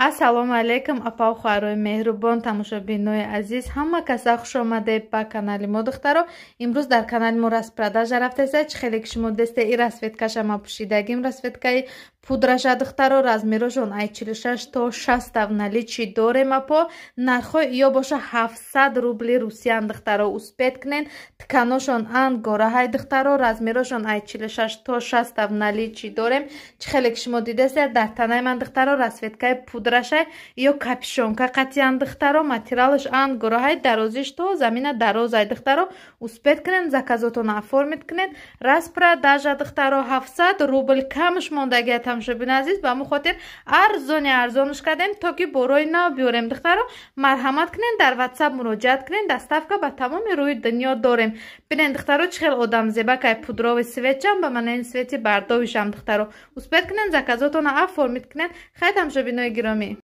Ассалому алейкум, апа ухарои меҳрубон, тамошобинои азиз, ҳама каса хуш омадед ба канали мо духтаро. Имрӯз дар канали мо распродажа рафтеса. Чӣ хеле ки шумо десте ин расветкаша ма пӯшидагим расветкаи пудраша духтаро, размерашон ай 46 то 60 в наличии дорем апо. Нархҳои ё боша 700 рубли русиян духтаро. Успед кунен, тканошон ангораҳай духтаро, размерашон ай 46 то 60 в наличии дорем. Чӣ хеле ки шумо дидесте дар танаи ман духтаро расветкаи пудрашай ё капюшонка қатиян духтаро, материалаш ангораҳай, дарозиш то замина дарозай духтаро. Успед кунен, заказотон оформит кунен. Распродажа духтаро 700 рубл камш мондагия тамошобин азиз, ба мо хотир арзонуш кардем то ки борои нав биёрем духтаро. Марҳамат кунен, дар WhatsApp муроҷиат кунен, доставка ба тамоми рӯи дунё дорем. Бинен духтаро чӣ хел одам зебакай пудрови светчам, ба ман ин свети бардовишам духтаро. Успед кунен, заказотон оформит кунен. Хай тамошобинои гиромӣ.